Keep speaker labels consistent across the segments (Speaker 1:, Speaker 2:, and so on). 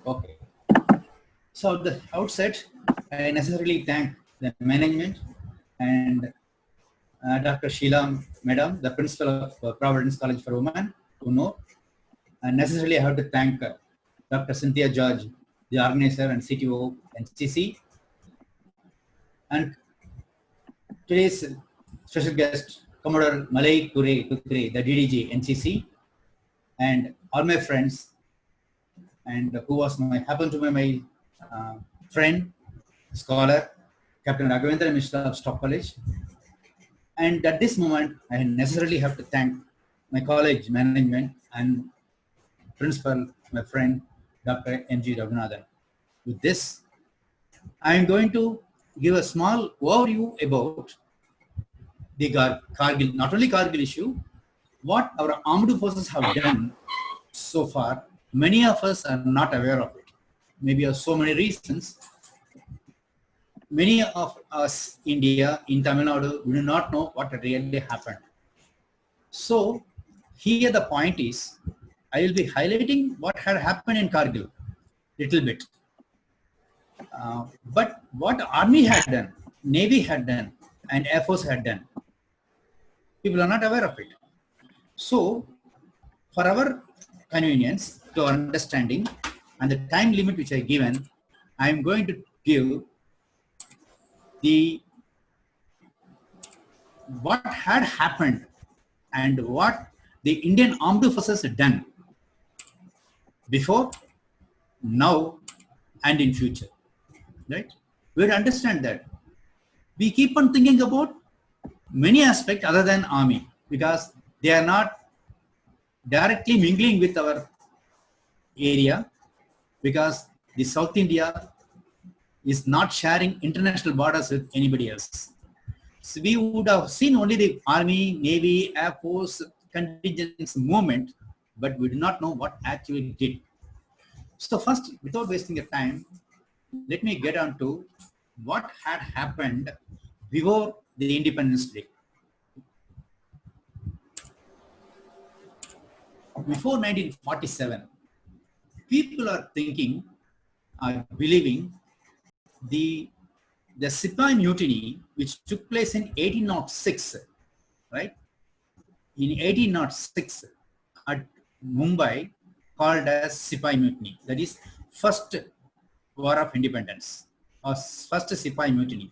Speaker 1: Okay. So at the outset, I necessarily thank the management and Dr. Sheila Madam, the principal of Providence College for Women, to know. And necessarily I have to thank Dr. Cynthia George, the organizer and CTO NCC. And today's special guest, Commodore Malay Kure, the DDG NCC, and all my friends, and who was happened to be my friend, scholar, Captain Raghavendra Mishra of Stock College. And at this moment, I necessarily have to thank my college management and principal, my friend, Dr. M.G. Raghunathan. With this, I am going to give a small overview about the Kargil, not only Kargil issue, what our armed forces have done so far. Many of us are not aware of it. Maybe of so many reasons. Many of us, India, in Tamil Nadu, we do not know what really happened. So here the point is, I will be highlighting what had happened in Kargil, little bit. But what Army had done, Navy had done, and Air Force had done, people are not aware of it. So for our convenience, to our understanding, and the time limit which I given, I am going to give what had happened and what the Indian Armed Forces had done before, now, and in future. Right? We have to understand that we keep on thinking about many aspects other than Army, because they are not directly mingling with our area, because the South India is not sharing international borders with anybody else. So we would have seen only the Army, Navy, Air Force contingents movement, but we do not know what actually did. So first, without wasting your time, let me get on to what had happened before the Independence Day. Before 1947, people are thinking, are believing the Sipahi mutiny, which took place in 1806, right? In 1806 at Mumbai, called as Sipahi mutiny. That is first War of Independence, or first Sipahi mutiny.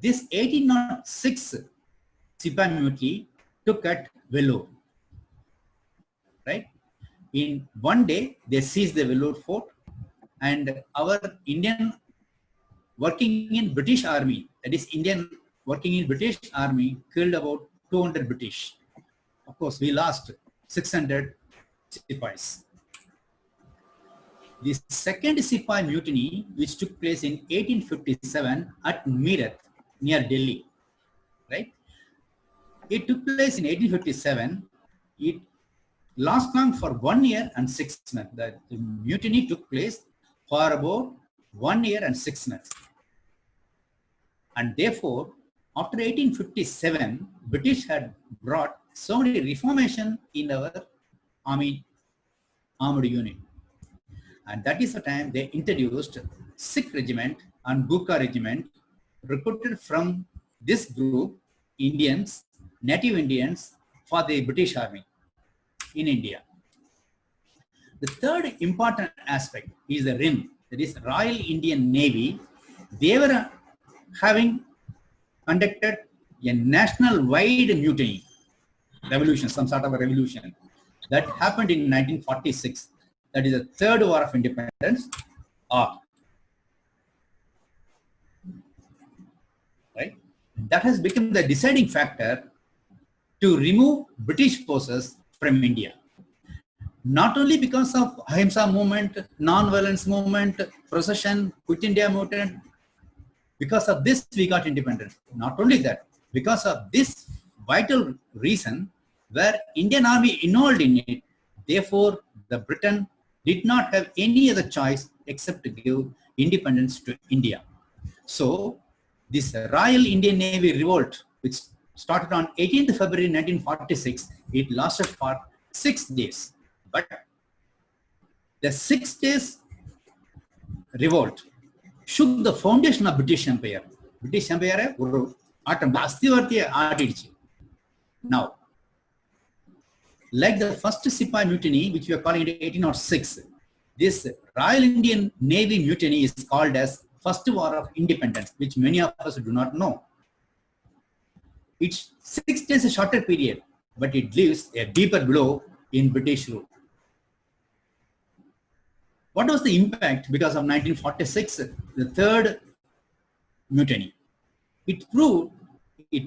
Speaker 1: This 1806 Sipahi mutiny took at Vellore, right? In one day, they seized the Vellore fort, and our Indian working in British Army, that is Indian working in British Army, killed about 200 British. Of course, we lost 600 Sipahis. The second Sipahi mutiny, which took place in 1857 at Meerut, near Delhi, right? It took place in 1857. It lasted long for 1 year and 6 months. The mutiny took place for about 1 year and 6 months. And therefore, after 1857, British had brought so many reformation in our army armed unit. And that is the time they introduced Sikh regiment and Gurkha regiment, recruited from this group, Indians, native Indians, for the British Army in India. The third important aspect is the RIN, that is Royal Indian Navy. They were having conducted a national-wide mutiny, revolution, some sort of a revolution, that happened in 1946. That is the third War of Independence, right? That has become the deciding factor to remove British forces from India. Not only because of Ahimsa movement, non-violence movement, procession, Quit India movement, because of this we got independence. Not only that, because of this vital reason where Indian Army involved in it, therefore the Britain did not have any other choice except to give independence to India. So this Royal Indian Navy revolt, which started on 18th February 1946, it lasted for 6 days. But the 6 days revolt shook the foundation of British Empire. British Empire ஒரு ஆட்டம் அஸ்திவாரத்தையே ஆட்டிடுச்சு. Now, like the first Sipai mutiny, which we are calling it 1806, this Royal Indian Navy mutiny is called as First War of Independence, which many of us do not know. It's 6 days a shorter period, but it leaves a deeper blow in British rule. What was the impact because of 1946, the third mutiny? It proved, it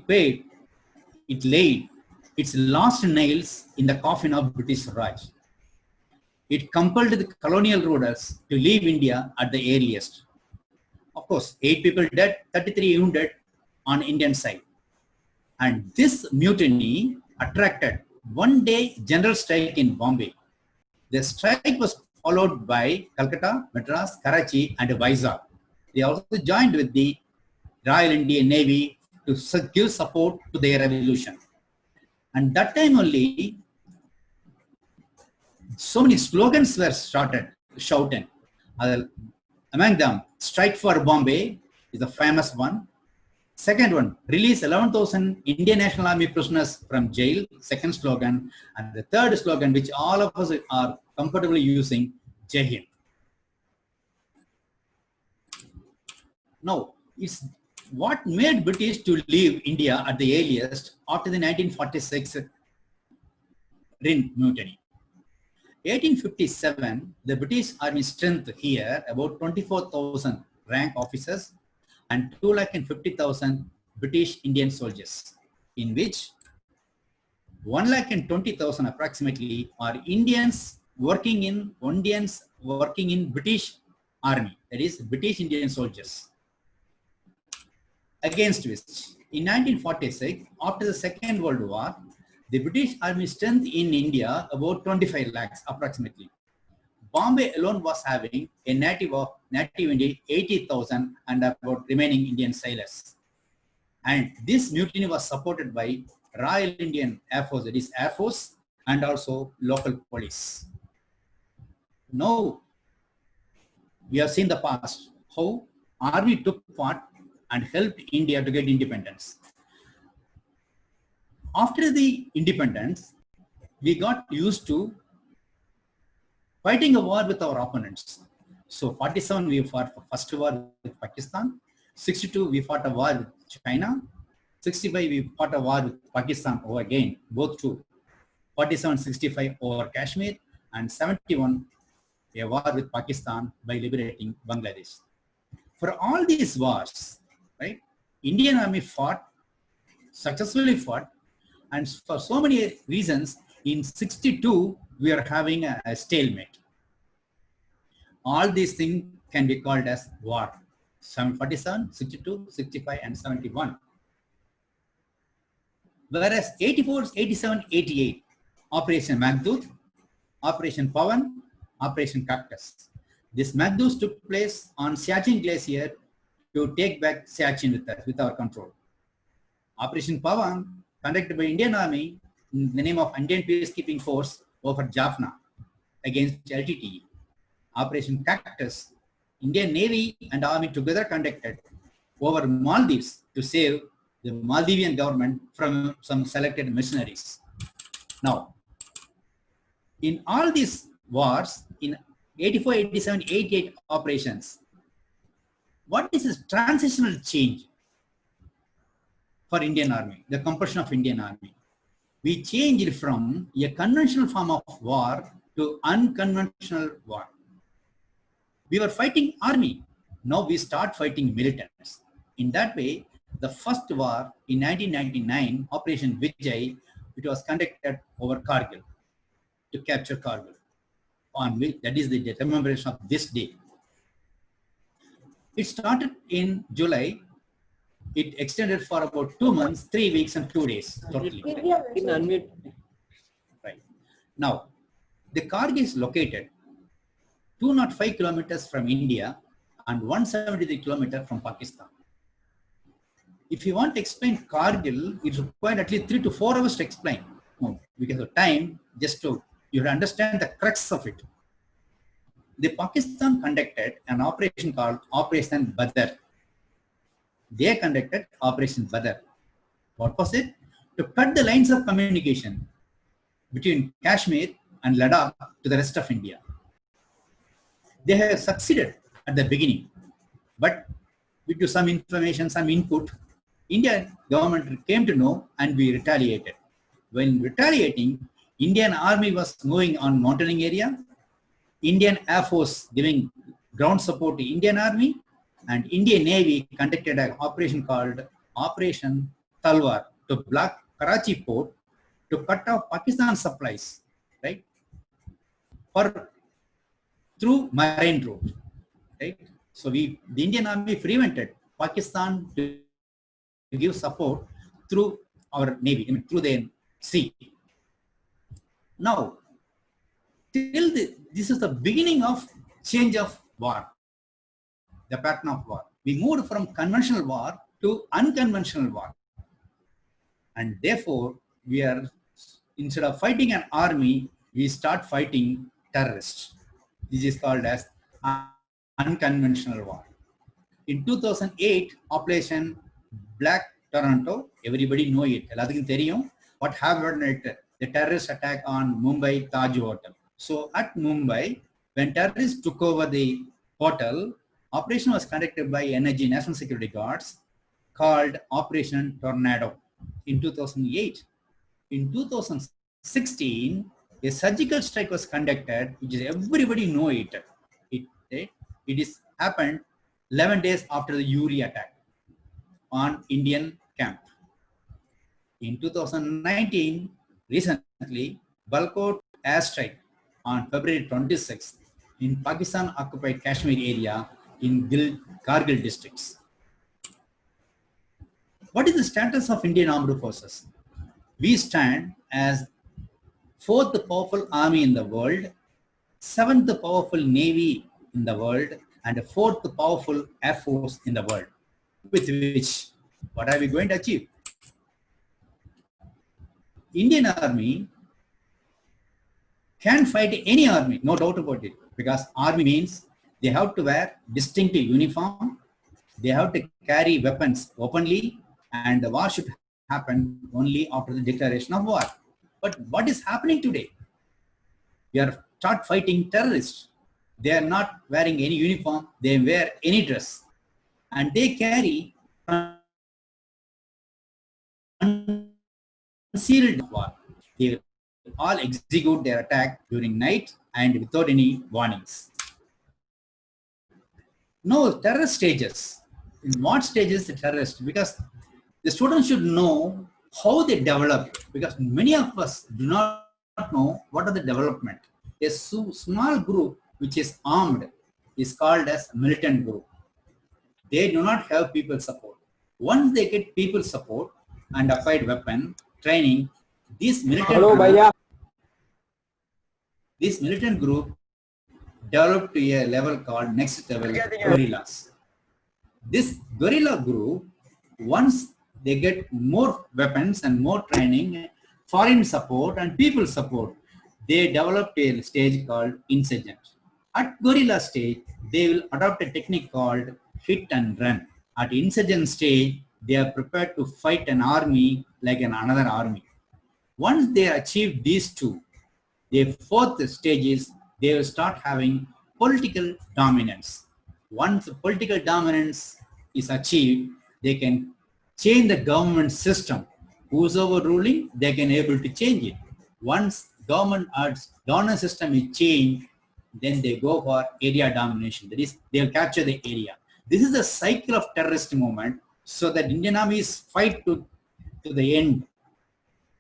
Speaker 1: laid its last nails in the coffin of British Raj. It compelled the colonial rulers to leave India at the earliest. Of course, 8 people dead, 33 wounded on Indian side. And this mutiny attracted one-day general strike in Bombay. The strike was followed by Calcutta, Madras, Karachi, and Vizag. They also joined with the Royal Indian Navy to give support to their revolution. And that time only, so many slogans were shouted. Among them, Strike for Bombay is the famous one. Second one, release 11,000 Indian National Army prisoners from jail, second slogan. And the third slogan, which all of us are comfortably using, Jai Hind. Now, it's what made British to leave India at the earliest after the 1946 mutiny. 1857, the British Army strength here, about 24,000 rank officers and 250,000 British Indian soldiers, in which 120,000 approximately are Indians working in British Army, that is British Indian soldiers. Against which, in 1946, after the Second World War, the British Army strength in India about 25 lakhs approximately. Bombay alone was having a native 80,000 and about remaining Indian sailors. And this mutiny was supported by Royal Indian Air Force, that is Air Force, and also local police. Now, we have seen the past, how Army took part and helped India to get independence. After the independence, we got used to fighting a war with our opponents. So 47, we fought for first war with Pakistan. 62, we fought a war with China. 65, we fought a war with Pakistan over again, both two. 47, 65 over Kashmir, and 71, a war with Pakistan by liberating Bangladesh. For all these wars, right, Indian Army successfully fought, and for so many reasons, in 62, we are having a stalemate. All these things can be called as war. 47, 62, 65, and 71. Whereas 84, 87, 88, Operation Maghdut, Operation Pawan, Operation Cactus. This Maghdut took place on Siachen Glacier to take back Siachen with our control. Operation Pawan, conducted by Indian Army in the name of Indian Peacekeeping Force over Jaffna against LTTE. Operation Cactus, Indian Navy and Army together conducted over Maldives to save the Maldivian government from some selected mercenaries. Now, in all these wars, in 84, 87, 88 operations, what is this transitional change for Indian Army, the composition of Indian Army? We changed from a conventional form of war to unconventional war. We were fighting army. Now we start fighting militants. In that way, the first war in 1999, Operation Vijay, it was conducted over Kargil, to capture Kargil. That is the commemoration of this day. It started in July. It extended for about 2 months, 3 weeks, and 2 days totally. Right. Now, the Kargil is located 205 kilometers from India and 173 kilometers from Pakistan. If you want to explain Kargil, it required at least 3 to 4 hours to explain. Because of time, you have to understand the crux of it. the Pakistan conducted an operation called Operation Badr. They conducted Operation Badr. What was it? To cut the lines of communication between Kashmir and Ladakh to the rest of India. They have succeeded at the beginning, but due to some information, some input, Indian government came to know and we retaliated. When retaliating, Indian Army was moving on mountaineering area, Indian Air Force giving ground support to Indian Army, and Indian Navy conducted an operation called Operation Talwar to block Karachi port to cut off Pakistan supplies, right, through marine route, right? So the Indian Army prevented Pakistan to give support through our Navy, through the sea. Now, this is the beginning of change of war, the pattern of war. We moved from conventional war to unconventional war. And therefore, we are, instead of fighting an army, we start fighting terrorists. This is called as unconventional war. In 2008, Operation Black Toronto, everybody know it. What happened at the terrorist attack on Mumbai Taj Hotel. So at Mumbai, when terrorists took over the hotel, operation was conducted by NSG, National Security Guards, called Operation Tornado in 2008. In 2016, a surgical strike was conducted, which is everybody know it. It is happened 11 days after the Uri attack on Indian camp. In 2019, recently, Balkot airstrike on February 26th in Pakistan-occupied Kashmir area in Kargil districts. What is the status of Indian Armed Forces? We stand as 4th powerful army in the world, 7th powerful navy in the world, and 4th powerful air force in the world. With which, what are we going to achieve? Indian Army can fight any army, no doubt about it, because army means they have to wear distinctive uniform, they have to carry weapons openly, and the war should happen only after the declaration of war. But what is happening today? We are start fighting terrorists. They are not wearing any uniform, they wear any dress, and they carry concealed war. They all execute their attack during night and without any warnings. No, terrorist stages. In what stages the terrorist? Because the students should know how they develop, because many of us do not know what are the development. A small group which is armed is called as militant group. They do not have people support. Once they get people support and acquired weapon training, this militant group developed to a level called next level guerrillas. This guerrilla group, once they get more weapons and more training, foreign support and people support, they develop a stage called insurgent. At guerrilla stage, they will adopt a technique called hit and run. At insurgent stage, they are prepared to fight an army like another army. Once they achieve these two, the fourth stage is they will start having political dominance. Once political dominance is achieved, they can change the government system. Who's overruling, they can able to change it. Once governance system is changed, then they go for area domination. That is, they will capture the area. This is the cycle of terrorist movement, so that Indian armies fight to the end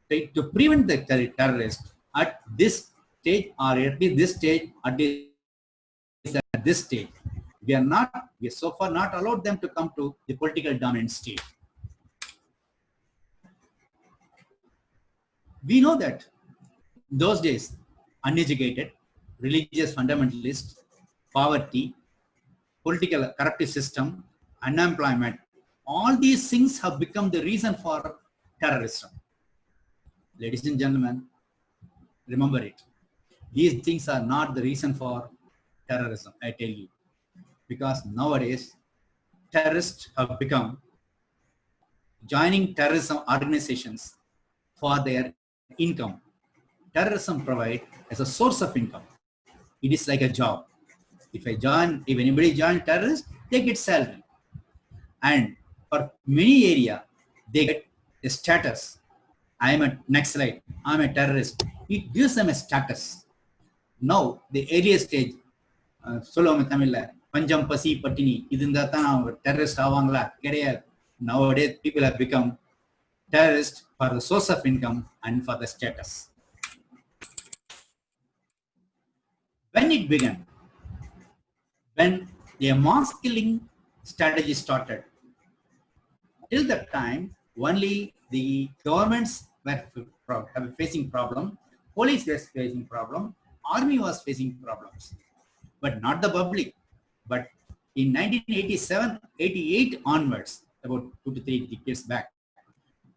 Speaker 1: to prevent the terrorists at this stage, or at this stage, at this stage. We are so far not allowed them to come to the political dominant stage. We know that those days, uneducated, religious fundamentalists, poverty, political corruptive system, unemployment, all these things have become the reason for terrorism. Ladies and gentlemen, remember it. These things are not the reason for terrorism, I tell you. Because nowadays, terrorists have become joining terrorism organizations for their income. Terrorism provides as a source of income. It is like a job. If anybody joins terrorists, they get salary. And for many area, they get a status. I am a Naxalite, I am a terrorist. It gives them a status. Now, the earlier stage, Solomon Tamil, Panjam Pasi Patini, Idindatana, terrorist Avangla, Kerala. Nowadays, people have become terrorists for the source of income and for the status. When it began, when the mass killing strategy started, till that time, only the governments were facing problem, police was facing problem, army was facing problems, but not the public. But in 1987, 88 onwards, about 2 to 3 decades back,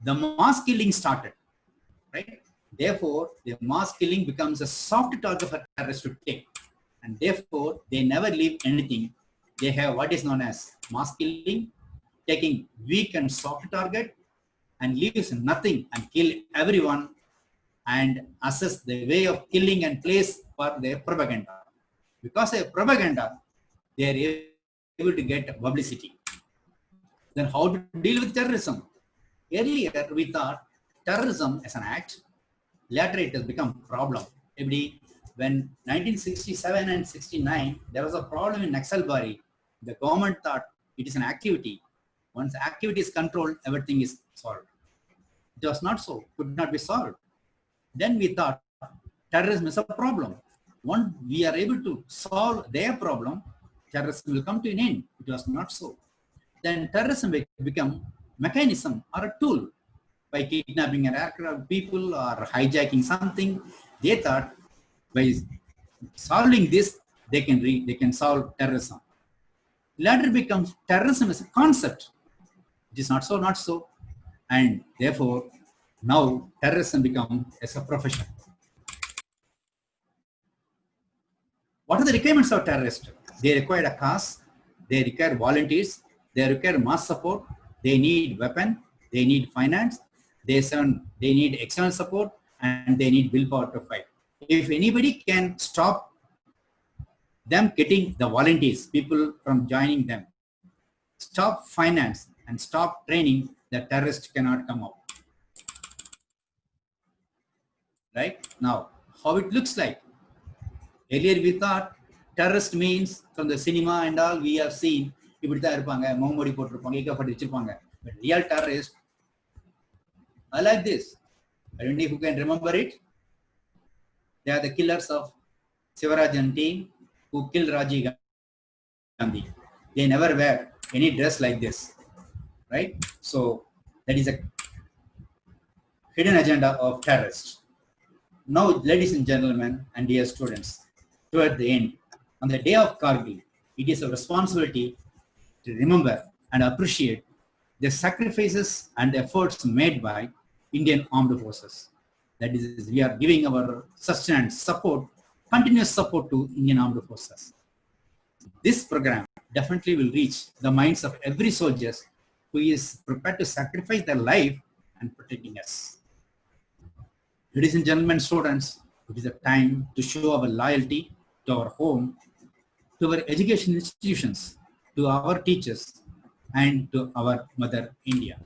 Speaker 1: the mass killing started, right? Therefore, the mass killing becomes a soft target for terrorists to take. And therefore, they never leave anything. They have what is known as mass killing, taking weak and soft target and leaves nothing and kill everyone and assess the way of killing and place for their propaganda. Because of propaganda, they are able to get publicity. Then how to deal with terrorism? Earlier, we thought terrorism as an act. Later, it has become a problem. When 1967 and 69, there was a problem in Naxalbari. The government thought it is an activity. Once activity is controlled, everything is solved. It was not so, could not be solved. Then we thought terrorism is a problem. Once we are able to solve their problem, terrorism will come to an end. It was not so. Then terrorism will become mechanism or a tool by kidnapping an aircraft people or hijacking something. They thought by solving this, they can solve terrorism. Later becomes terrorism as a concept. It is not so. And therefore, now terrorism becomes as a profession. What are the requirements of terrorists? They require a cause, they require volunteers, they require mass support, they need weapon, they need finance, they need external support, and they need willpower to fight. If anybody can stop them getting the volunteers, people from joining them, stop finance and stop training, the terrorists cannot come out. Right? Now, how it looks like. Earlier we thought terrorist means from the cinema and all we have seen, but real terrorists are like this. I don't know if you can remember it. They are the killers of Sivarajan team who killed Rajiv Gandhi. They never wear any dress like this, right? So that is a hidden agenda of terrorists. Now, ladies and gentlemen and dear students, toward the end, on the day of Kargil, it is a responsibility to remember and appreciate the sacrifices and efforts made by Indian Armed Forces. That is, we are giving our sustenance, support, continuous support to Indian Armed Forces. This program definitely will reach the minds of every soldier who is prepared to sacrifice their life and protecting us. Ladies and gentlemen, students, it is a time to show our loyalty to our home, to our education institutions, to our teachers, and to our Mother India.